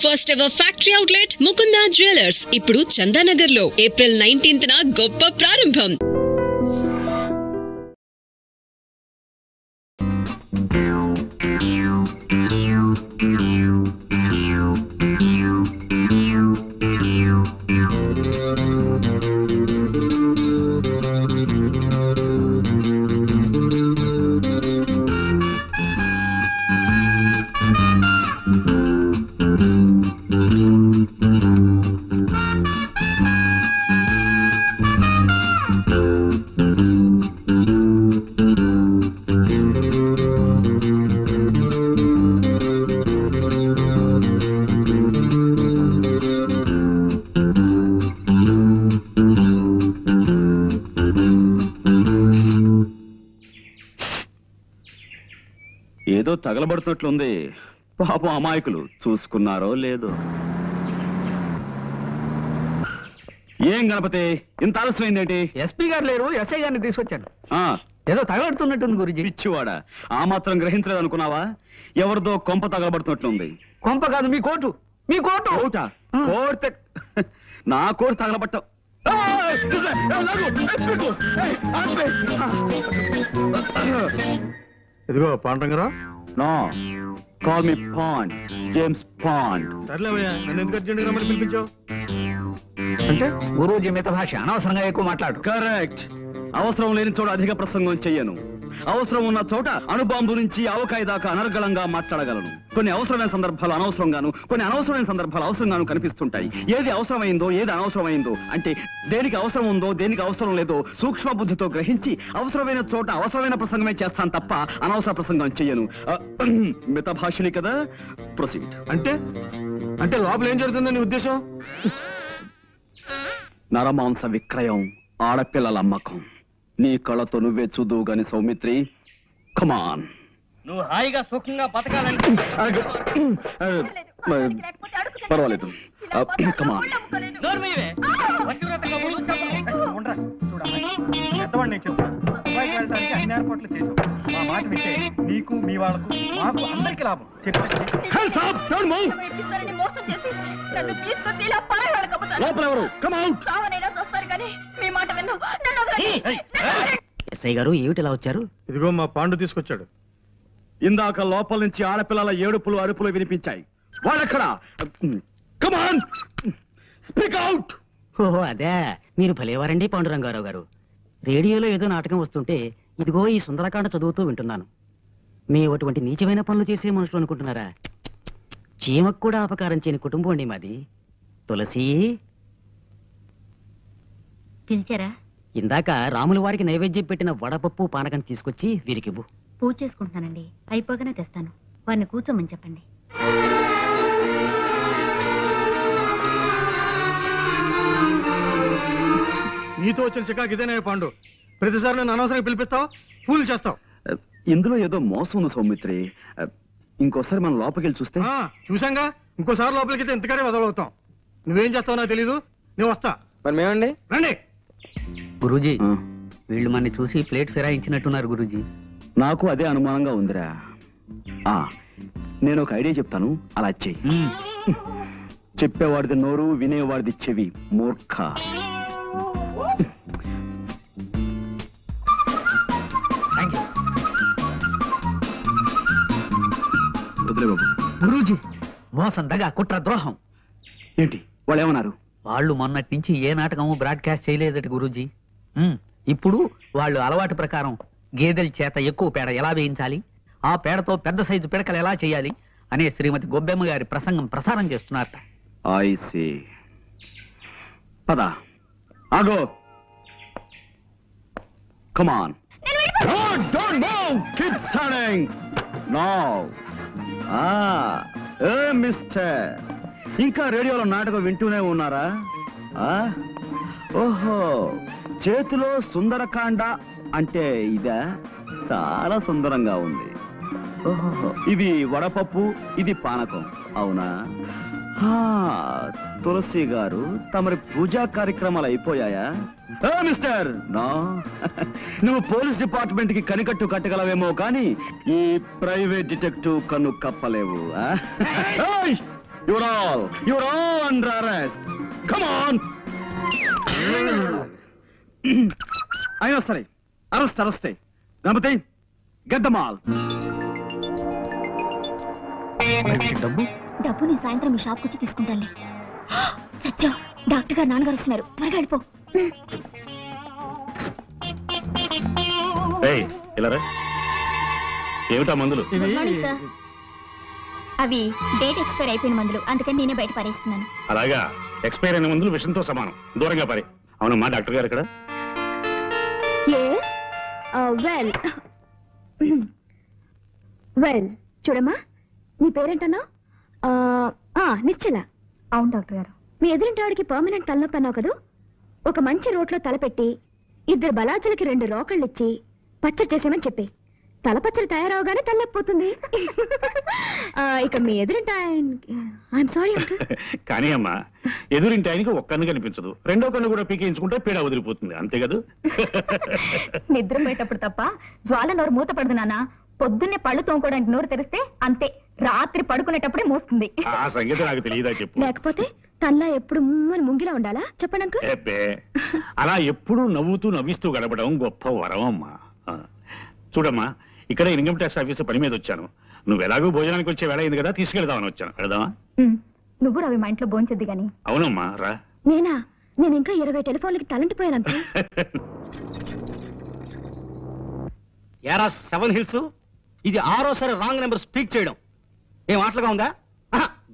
First ever factory outlet Mukunda jewellers ఇప్పుడు చందానగర్ లో April 19th గొప్ప ప్రారంభం. ఏదో తగలబడుతున్నట్లుంది. పాపం అమాయకులు చూసుకున్నారో లేదో. ఏం గణపతి, ఇంత ఆలస్యమైందేంటి? ఎస్పీ గారు లేరు, ఎస్ఐ గారిని తీసుకొచ్చాను. ఏదో తగలబడుతున్నట్టుంది గురుజీ. పిచ్చివాడా, ఆ మాత్రం గ్రహించలేదు అనుకున్నావా? ఎవరిదో కొంప తగలబడుతున్నట్లుంది. కొంప కాదు, మీ కోటు. మీ కోటు. కోటా? కోట్ నా కోటు తగలబట్టావు. ఇదిగో పాండ్రంగరా. No, call me Pond, James Pond. సర్లేవయ్యా, నన్ను ఎందుకు అర్జెంట్గా రమ్మని పిలిపించావు? అంటే గురూజీ మిత భాష, అనవసరంగా ఎక్కువ మాట్లాడు. కరెక్ట్. అవసరం లేని చోట అధిక ప్రసంగం చెయ్యను. అవసరం ఉన్న చోట అణుబాంబు నుంచి ఆవకాయ దాకా అనర్గళంగా మాట్లాడగలను. కొన్ని అవసరమైన సందర్భాలు అనవసరంగాను, కొన్ని అనవసరమైన సందర్భాలు అవసరంగాను కనిపిస్తుంటాయి. ఏది అవసరమైందో, ఏది అనవసరమైందో, అంటే దేనికి అవసరం ఉందో, దేనికి అవసరం లేదో సూక్ష్మ బుద్ధితో గ్రహించి అవసరమైన చోట అవసరమైన ప్రసంగమే చేస్తాను తప్ప అనవసర ప్రసంగం చెయ్యను. మిత భాషని కదా. ప్రొసీడ్. అంటే లోపల ఏం జరుగుతుందని ఉద్దేశం? నరమాంస విక్రయం, ఆడపిల్లల అమ్మకం. నీ కళ్ళతో నువ్వే చూదువు గాని సౌమిత్రి. కమాన్. నువ్వు హాయిగా సుఖంగా బతకాలంటే పర్వాలేదు. కమాన్. అన్ని ఏర్పాట్లు చేసావు. మా మాట వింటే నీకు, మీ వాళ్ళకు, మాకు అందరికి లాభం. ఎస్ఐ గారు ఏమిటి ఇలా వచ్చారు? ఇదిగో మా పాండు తీసుకొచ్చాడు. ఇందాక లోపల నుంచి ఆడపిల్లల ఏడుపులు అరుపులు వినిపించాయి. వాళ్ళెక్కడా? కమాన్, స్పీక్ అవుట్. ఓహో అదే, మీరు భలేవారండి పాండురంగారావు గారు. రేడియోలో ఏదో నాటకం వస్తుంటే ఇదిగో ఈ సుందరకాండ చదువుతూ వింటున్నాను. మీ అటువంటి నీచమైన పనులు చేసే మనుషులు అనుకుంటున్నారా? చీమకు కూడా అపకారం చేయని కుటుంబం అండి మాది. తులసి పిలిచారా? ఇందాక రాముల వారికి నైవేద్యం పెట్టిన వడపప్పు పానకం తీసుకొచ్చి వీరికివ్వు. పూజ చేసుకుంటున్నానండి, అయిపోగానే తెస్తాను. వారిని కూర్చోమని చెప్పండి. నీతో వచ్చిన చికాకు ఇదేనా పాండు? ప్రతిసారి నన్ను అనవసరంగా పిలిపిస్తావు, ఫూల్ చేస్తావు. ఇందులో ఏదో మోసం ఉంది సౌమిత్రి. ఇంకోసారి మనం లోపలికి వెళ్ళి చూస్తే. చూసాంగా, ఇంకోసారి లోపలికి అయితే ఇంతకనే వదలవుతాం. నువ్వేం చేస్తావు నాకు తెలీదు, నేను వస్తా. మరి మేమండి రండి. గురూజీ, వీళ్ళు మన చూసి ప్లేట్ ఫిరాయించినట్టున్నారు గురూజీ. నాకు అదే అనుమానంగా ఉందిరా. నేను ఒక ఐడియా చెప్తాను, అలా చెయ్యి. చెప్పేవాడిది నోరు, వినేవాడిది చెవి. మూర్ఖ. గురూజీ, మోసం, దగా, కుట్ర, ద్రోహం. ఏంటి వాళ్ళు ఏమన్నారు? వాళ్ళు మొన్నటి నుంచి ఏ నాటకము బ్రాడ్కాస్ట్ చేయలేదట గురూజీ. ఇప్పుడు వాళ్ళు అలవాటు ప్రకారం గేదెల చేత ఎక్కువ పేడ ఎలా వేయించాలి, ఆ పేడతో పెద్ద సైజు పిడకలు ఎలా చేయాలి అనే శ్రీమతి గొబ్బెమ్మ గారి ప్రసంగం ప్రసారం చేస్తున్నారట. I see. పద. ఆగో. Come on. Don't move. Keep standing. Now. Mister, ఇంకా రేడియోలో నాటకం వింటూనే ఉన్నారా? ఓహో, చేతిలో సుందరకాండ అంటే ఇదా? చాలా సుందరంగా ఉంది. ఓహో, ఇవి వడపప్పు, ఇది పానకం, అవునా? తులసి గారు, తమరి పూజా కార్యక్రమాలు అయిపోయాయా? Mister, no. నువ్వు పోలీస్ డిపార్ట్మెంట్ కి కనికట్టు కట్టగలవేమో కానీ ఈ ప్రైవేట్ డిటెక్టివ్ కన్ను కప్పలేవు. You're all under arrest. Come on. అయినా సరే అరెస్టే. Ganapati, get them all. డబ్బు నీ సాయంత్రం మీ షాప్కి వచ్చి తీసుకుంటానులే. సత్యం, డాక్టర్ గారు నాన్నగారు వస్తున్నారు, త్వరగా వెళ్ళిపో. ఏమిటా మందులు? Good morning sir. అవి డేట్ ఎక్స్పైర్ అయిపోయిన మందులు, అందుకని నేనే బయట పారేస్తున్నాను. అలాగా, ఎక్స్పైర్ అయిన మందులు విషంతో సమానం, దూరంగా పారే. అవునమ్మా, డాక్టర్ గారు ఇక్కడ? వెల్ చూడమ్మా, నీ పేరేంటన్నా? నిశ్చల. అవును డాక్టర్ గారు. మీ ఎదురింటాడికి పర్మనెంట్ తలనొప్పి అన్నావు కదా, ఒక మంచి రోట్లో తలపెట్టి 2 బలాజులకి 2 రోకళ్ళు ఇచ్చి పచ్చడి చేసేమని చెప్పి, తలపచ్చడి తయారవగానే తలనొప్పిపోతుంది. ఇక మీ ఎదురింటి ఐఎమ్ సారీ కానీ అమ్మా, ఎదురింటి ఆయనకి ఒక్క కన్ను కనిపించదు, రెండో కన్ను కూడా పీకేయించుకుంటే పీడ వదిలిపోతుంది, అంతే కదా? నిద్రపోయేటప్పుడు తప్ప జ్వాల నోరు మూత పడదు నాన్న. పొద్దున్నే పళ్ళు తోముకోవడానికి నోరు తెరిస్తే అంతే, రాత్రి పడుకునేటప్పుడే మూస్తుంది. ఆ సంగతి నాకు తెలియదా చెప్పు. లేకపోతే తనలా ఎప్పుడు ముంగిలా ఉండాలా చెప్పడానికి? అలా ఎప్పుడు నవ్వుతూ నవ్విస్తూ గడపడం గొప్ప వరం అమ్మా. చూడమ్మా, ఇక్కడ ఇన్కమ్ ట్యాక్స్ ఆఫీసు పని మీద వచ్చాను. నువ్వు ఎలాగో భోజనానికి వచ్చే వేళ అయింది కదా, తీసుకెళ్దామని వచ్చాను. వెళదామా? నువ్వు రవి మా ఇంట్లో భోంచద్ది గాని. అవునమ్మా, రా. నేనా? నేను ఇంకా 20 టెలిఫోన్లకి తలంటిపోయానంతే. యారా 7 హిల్స్, ఇది 6వ రాంగ్ నెంబర్ స్పీక్ చేయడం ఏం ఆటలుగా ఉందా?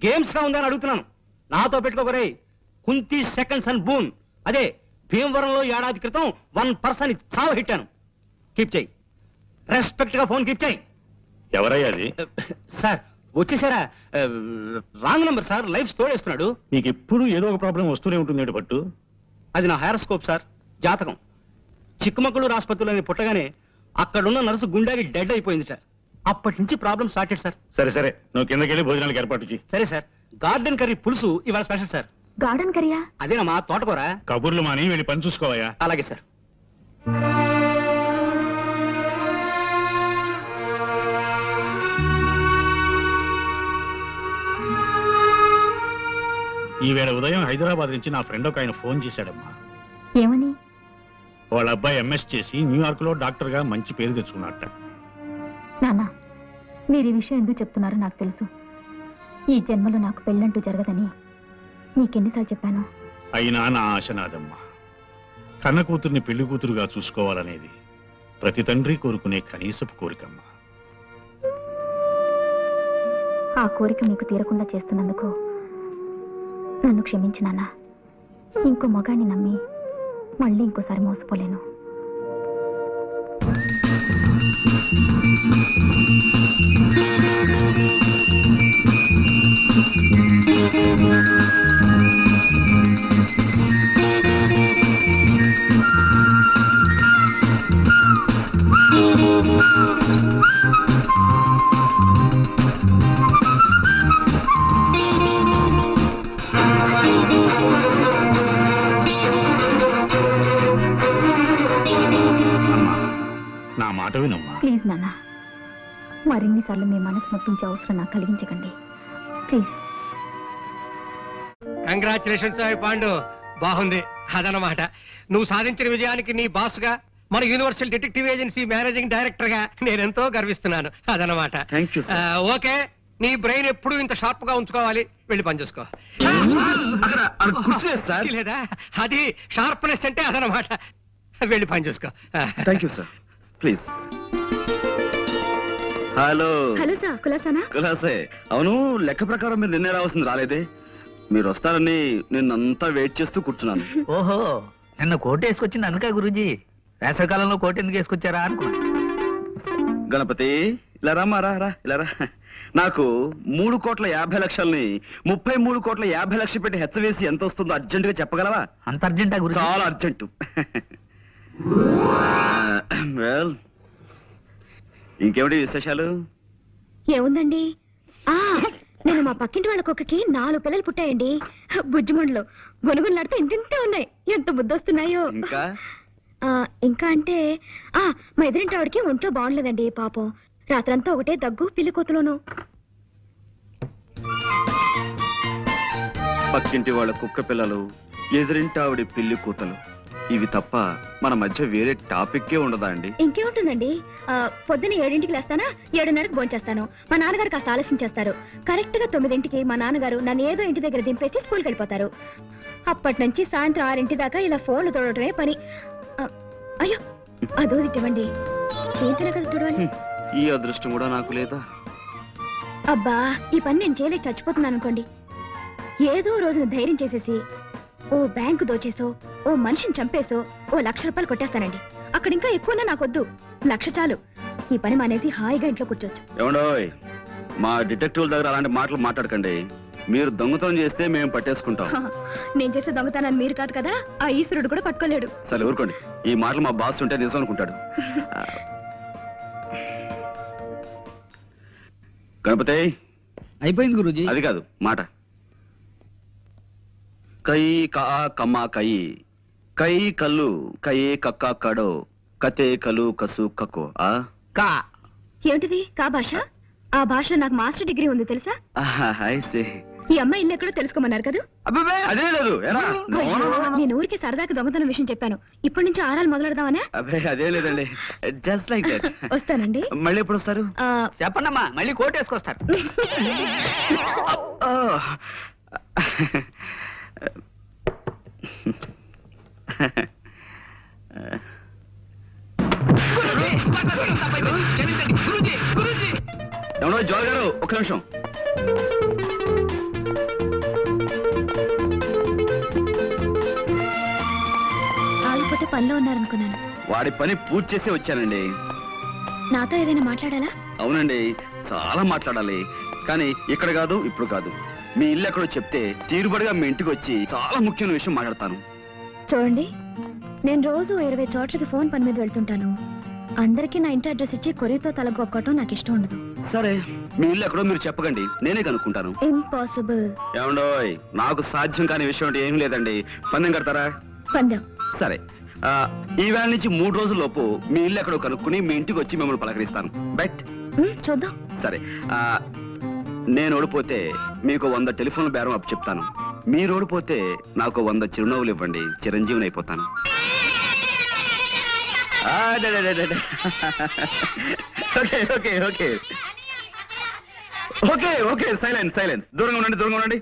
గేమ్స్ గా ఉందా అని అడుగుతున్నాను. నాతో పెట్టుకోకరే. కుంతి సెకండ్స్ అండ్ బూన్, అదే భీమవరంలో ఏడాది క్రితం 1% చావు హిట్టాను. కీప్ చేయి, రెస్పెక్ట్ గా ఫోన్ కీప్ చేయి. ఎవరయ్యా అది? సార్ వచ్చేసారా? రాంగ్ నెంబర్ సార్, లైఫ్ తోడేస్తున్నాడు. నీకు ఎప్పుడు ఏదో ఒక ప్రాబ్లం వస్తూనే ఉంటుంది పట్టు. అది నా హైరోస్కోప్ సార్, జాతకం. చిక్కమగళూరు ఆసుపత్రిలో పుట్టగానే అక్కడున్న నర్సు గుండాకి డెడ్ అయిపోయింది సార్. అప్పటి నుంచి ప్రాబ్లం స్టార్టెడ్ సార్. సరే సరే, నువ్వు కిందకెళ్ళి భోజనాలకు ఏర్పాటు చేయి. సరే సార్. గార్డెన్ కర్రీ పులుసు ఇవాళ స్పెషల్ సార్. గార్డెన్ కర్రీయా? అదేనమ్మా, తోటకూర. కబుర్లు మాని వెళ్ళి పని చూసుకోవయ్యా. అలాగే సార్. ఈవేళ ఉదయం హైదరాబాద్ నుంచి నా ఫ్రెండ్ ఒక ఆయన ఫోన్ చేశాడమ్మా. ఏమని? వాళ్ళ అబ్బాయి ఎంఎస్ చేసి న్యూయార్క్ లో డాక్టర్ గా మంచి పేరు తెచ్చుకున్నట్ట. నాన్న, మీరు ఈ విషయం ఎందుకు చెప్తున్నారో నాకు తెలుసు. ఈ జన్మలో నాకు పెళ్ళంటూ జరగదని నీకెన్నిసార్లు చెప్పాను. అయినా నా ఆశ నాదమ్మా. కన్న కూతుర్ని పెళ్లి కూతురుగా చూసుకోవాలనేది ప్రతి తండ్రి కోరుకునే కనీసపు కోరికమ్మా. ఆ కోరిక మీకు తీరకుండా చేస్తున్నందుకు నన్ను క్షమించు నాన్న. ఇంకో మగాన్ని నమ్మి మళ్ళీ ఇంకోసారి మోసపోలేను. నా మాట వినమ్మా. ప్లీజ్ నాన్న, మరిన్నిసార్లు మీ మనసు నొప్పించే అవసరం నాకు కలిగించకండి ప్లీజ్. కంగ్రాచులేషన్స్ పాండు, బాగుంది. అదనమాట, నువ్వు సాధించిన విజయానికి నీ బాస్ గా, మన universal detective agency managing director గా నేనెంతో గర్విస్తున్నాను. అదనమాట. ఓకే, నీ బ్రెయిన్ ఎప్పుడు ఇంత షార్ప్ గా ఉంచుకోవాలి. వెళ్ళి పని చూసుకో. లేదా అది షార్ప్నెస్ అంటే అదనమాట. వెళ్ళి పని చూసుకో. Thank you sir. Please. Hello. Hello sir, కులాసానా? కులాసే. అవును, లెక్క ప్రకారం మీరు నిన్నే రావాల్సింది, రాలేదే. మీరు వస్తారని నిన్నంతా వెయిట్ చేస్తూ కూర్చున్నాను. ఓహో, నిన్న కోట్ వేసుకొచ్చింది అనకా గురూజీ. వేసవికాలంలో కోట్ ఎందుకు వేసుకొచ్చారా అనుకున్నా. గణపతి, ఇలా రామ్మా, రా ఇలా రా. నాకు 3,50,00,000ని 33,50,00,000 పెట్టి హెచ్చవేసి ఎంత వస్తుందో అర్జెంట్ గా చెప్పగలవా? అంత అర్జెంటా గురూజీ? చాలా అర్జెంటు. వెల్, ఇంకేమిటి విశేషాలు? ఏముందండి, నేను మా పక్కింటి వాళ్ళ కుక్కకి 4 పిల్లలు పుట్టాయండి. బుజ్జిమండలు గొనుగులాడితే ఇంతింతే ఉన్నాయి. ఎంత బుద్ధొస్తున్నాయో. ఇంకా అంటే మా ఎదురింటి ఆవిడకి ఒంట్లో బాగుండలేదండి పాపం. రాత్రంతా ఒకటే దగ్గు, పిల్లి కూతులోను. పక్కింటి వాళ్ళ కుక్క పిల్లలు, ఎదురింటి ఆవిడ పిల్లి కూతలు, ఇవి తప్ప మన మధ్య వేరే టాపిక్కే ఉండదా అండి? ఇంకేముంటుందండి, పొద్దున్న 7ంటికి లేస్తానా, 7:30కి భోంచేస్తాను. మా నాన్నగారు కాస్త ఆలస్యం చేస్తారు. కరెక్ట్ గా 9ంటికి మా నాన్నగారు నన్ను ఏదో ఇంటి దగ్గర దింపేసి స్కూల్కి వెళ్ళిపోతారు. అప్పటి నుంచి సాయంత్రం 6 దాకా ఇలా ఫోన్లు తోడటమే పని. అయ్యో అదో ఇవ్వండి, ఏంటనే కదా చూడాలి. ఈ అదృష్టం కూడా నాకు లేదా? అబ్బా ఈ పని నేను చేయలేక చచ్చిపోతున్నాను అనుకోండి. ఏదో రోజున ధైర్యం చేసేసి ఓ బ్యాంకు దోచేసో, ఓ మనిషిని చంపేసో ఓ 1,00,000 రూపాయలు కొట్టేస్తానండి. అక్కడ ఇంకా ఎక్కువన్నా నాకొద్దు, 1,00,000 చాలు. ఈ పని మానేసి హాయిగా ఇంట్లో కూర్చోచ్చు. ఏమండోయ్, మా డిటెక్టివ్ల దగ్గర అలాంటి మాటలు మాట్లాడకండి. మీరు దొంగతనం చేస్తే మేము పట్టేసుకుంటాం. నేను చేసే దొంగతనాన్ని మీరు కాదు కదా, ఆ ఈశ్వరుడు కూడా పట్టుకోలేడు. సరే ఊరుకోండి, ఈ మాటలు మా బాస్ ఉంటే నిజం అనుకుంటాడు. గణపతి అయిపోయింది గురూజీ. అది కాదు మాట. కై కా కమ్మ కై, కై కల్లు కయే కక్క కడో, కతే కలు కసు కకో. కా ఏమిటిది కా భాష? ఆ భాషలో నాకు మాస్టర్ డిగ్రీ ఉంది తెలుసా? ఈ అమ్మాయి ఇల్లు ఎక్కడో తెలుసుకోమన్నారు కదా. అదే లేదు. నేను ఊరికి సరదాకి దొంగతనం విషయం చెప్పాను. ఇప్పటి నుంచి ఆరాలు మొదలెడదామనే. అదే లేదండి, జస్ట్ లైక్ దట్. వస్తానండి. మళ్ళీ ఎప్పుడు వస్తారు? చెప్పండమ్మా, మళ్ళీ కోట్ వేసుకొస్తారు. ఎవడో జోల్ గారు, ఒక్క నిమిషం. ఆగిపోతే పనిలో ఉన్నారనుకున్నాను. వాడి పని పూర్తి చేసి వచ్చానండి. నాతో ఏదైనా మాట్లాడాలా? అవునండి, చాలా మాట్లాడాలి. కానీ ఇక్కడ కాదు, ఇప్పుడు కాదు. మీ ఇల్లు ఎక్కడో చెప్తే తీరుబడిగా మీ ఇంటికి వచ్చి చాలా ముఖ్యమైన విషయం మాట్లాడతాను. చూడండి, నేను రోజు 20 చోట్లకి ఫోన్ పని మీద వెళ్తుంటాను. అందరికీ నా ఇంటి అడ్రస్ ఇచ్చి కొరియర్తో తలగొక్కటం నాకు ఇష్టం ఉండదు. సరే, మీ ఇల్లు ఎక్కడో మీరు చెప్పకండి, నేనే కనుక్కుంటాను. ఇంపాసిబుల్. ఏమండోయ్, నాకు సాధ్యం కాని విషయం అంటే ఏం లేదండి. పందెం కడతారా? పందెం. సరే, ఈ వేళ నుంచి 3 రోజుల లోపు మీ ఇల్లు ఎక్కడో కనుక్కుని మీ ఇంటికి వచ్చి మిమ్మల్ని పలకరిస్తాను. బెట్. చూద్దాం. సరే, నేను ఓడిపోతే మీకు 100 టెలిఫోన్ బేరం అప్పు చెప్తాను. మీరు ఓడిపోతే నాకు 100 చిరునవ్వులు ఇవ్వండి, చిరంజీవిని అయిపోతాను. Okay okay okay okay okay silence silence. దూరంగా ఉండండి, దూరంగా ఉండండి.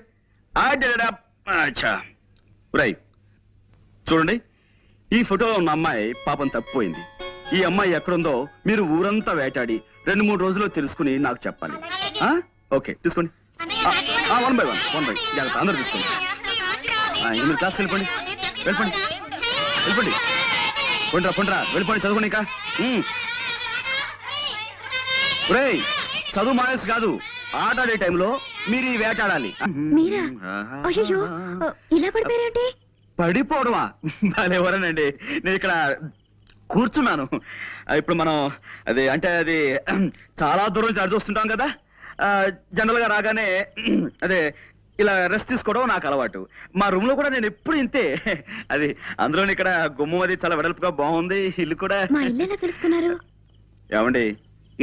రైట్, చూడండి, ఈ ఫోటోలో ఉన్న అమ్మాయి పాపం తప్పిపోయింది. ఈ అమ్మాయి ఎక్కడుందో మీరు ఊరంతా వేటాడి 2-3 రోజుల్లో తెలుసుకుని నాకు చెప్పాలి. ఓకే, తీసుకోండి. 1 by 1 జాగ్రత్త, అందరూ తీసుకోండి. మీరు క్లాస్కి వెళ్ళిపోండి, వెళ్ళిపోండి, వెళ్ళిపోండి. పొండ్రా వెళ్ళిపోండి, చదువుకోండి. ఇంకా రేయ్, చదువు మానేసి కాదు, ఆట ఆడే టైంలో మీరు ఈ వేటాడాలి. మీరా? అయ్యో, ఇలా పడిపోయారేంటి? పడిపోవడమా? ఎవరనండి, నేను ఇక్కడ కూర్చున్నాను. ఇప్పుడు మనం అది చాలా దూరం నుంచి చూస్తుంటాం కదా. జనరల్ గా రాగానే అదే ఇలా రెస్ట్ తీసుకోవడం నాకు అలవాటు. మా రూమ్ లో కూడా నేను ఎప్పుడు ఇంతే. అది అందులో ఇక్కడ గుమ్మం అది చాలా వెడల్పుగా బాగుంది. ఇల్లు కూడా. తెలుసుకున్నారు ఏమండి,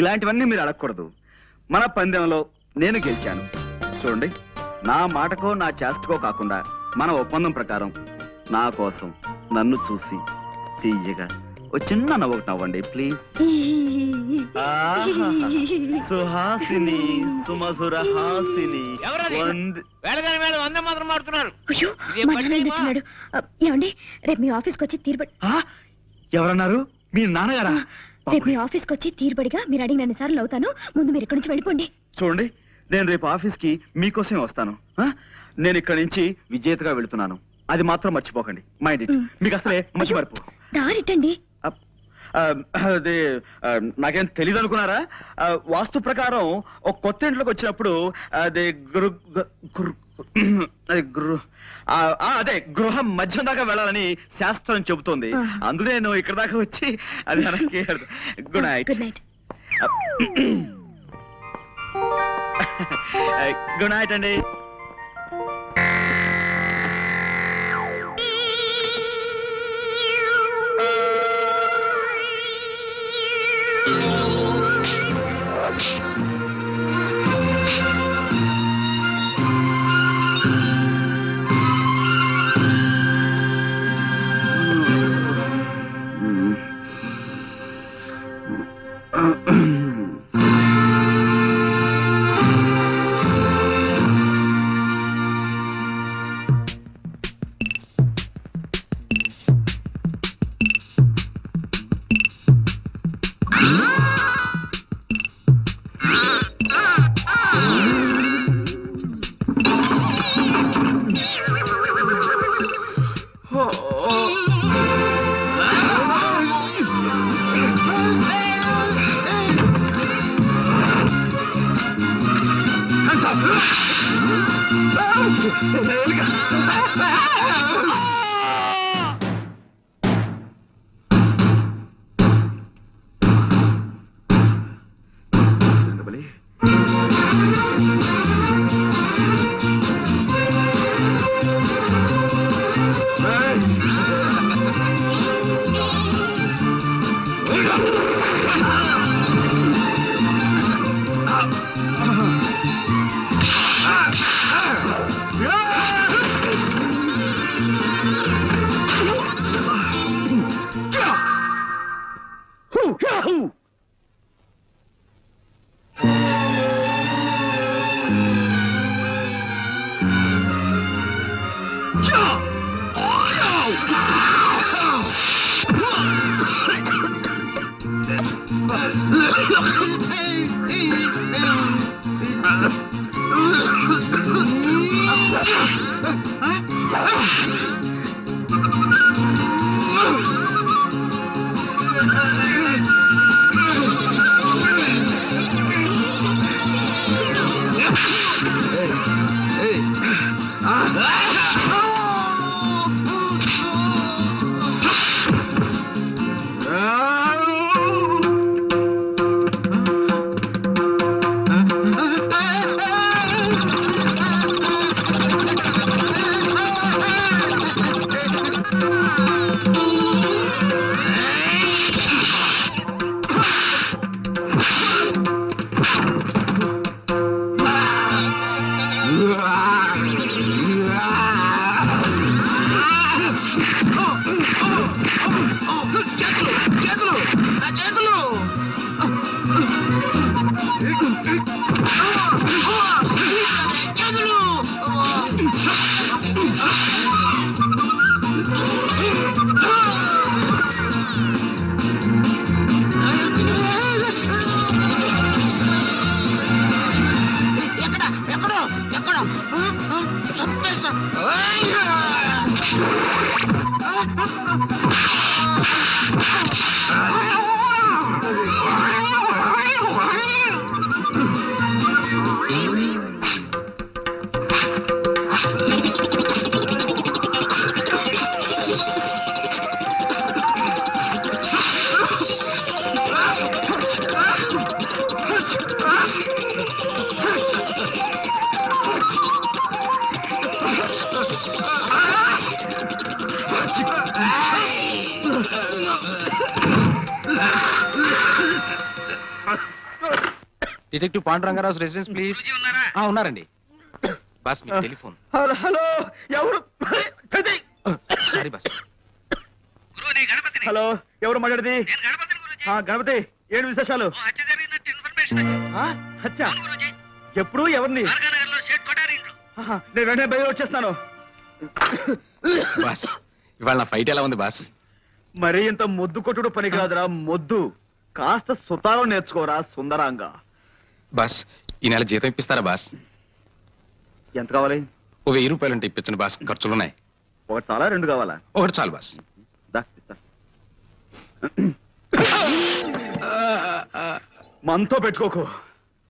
ఇలాంటివన్నీ మీరు అడగకూడదు. మన పందెంలో నేను గెలిచాను. చూడండి, నా మాటకో నా చేష్టకో కాకుండా మన ఒప్పందం ప్రకారం నా కోసం నన్ను చూసి తీయగా ఓ చిన్న నవ్వొకటి నవ్వండి ప్లీజ్. సుహాసిని, సుమధుర హాసిని. ఏమండి, రేపు మీ ఆఫీస్కి వచ్చి తీరుబడి. ఎవరన్నారు? మీ నాన్నగారా? రేపు మీ ఆఫీస్కి వచ్చి తీరుబడిగా మీరు అడిగిన అన్నిసార్లు అవుతాను. ముందు మీరు ఇక్కడి నుంచి వెళ్ళిపోండి. చూడండి, నేను రేపు ఆఫీస్కి మీకోసమే వస్తాను. నేను ఇక్కడి నుంచి విజేతగా వెళుతున్నాను, అది మాత్రం మర్చిపోకండి. Mind it. మీకు అసలే మంచి మర్పు. దారిటండి. అదే నాకేం తెలియదు అనుకున్నారా? వాస్తు ప్రకారం ఒక కొత్త ఇంట్లోకి వచ్చినప్పుడు అదే అదే గృహం మధ్యం దాకా వెళ్ళాలని శాస్త్రం చెబుతోంది. అందుకే నేను ఇక్కడ దాకా వచ్చి అది good night. Good night. Good night అండి. Detective Pandurangarao residence please. ఉన్నారండి బాస్. మీ టెలిఫోన్. హలో హలో, ఎవరు? Sorry boss. హలో, ఎవరు మాట్లాడేది? గణపతి, ఏంటి విశేషాలు? హత్య ఎప్పుడు? ఎవరిని? నేను వెంటనే బయట వచ్చేస్తున్నాను. బాస్ ఇవాళ నా ఫైట్ ఎలా ఉంది బాస్? మరి ఇంత మొద్దు కొట్టుడు పని కాదురా మొద్దు. కాస్త సుతారం నేర్చుకోరా సుందరాంగా. బాస్ ఈ నెల జీతం ఇప్పిస్తారా బాస్? ఎంత కావాలి? ఓ 1000 రూపాయలు ఉంటే ఇప్పించండి బాస్, ఖర్చులున్నాయి. ఒకటి చాలా, 2 కావాలా? ఒకటి చాలు బాస్. మనతో పెట్టుకోకు.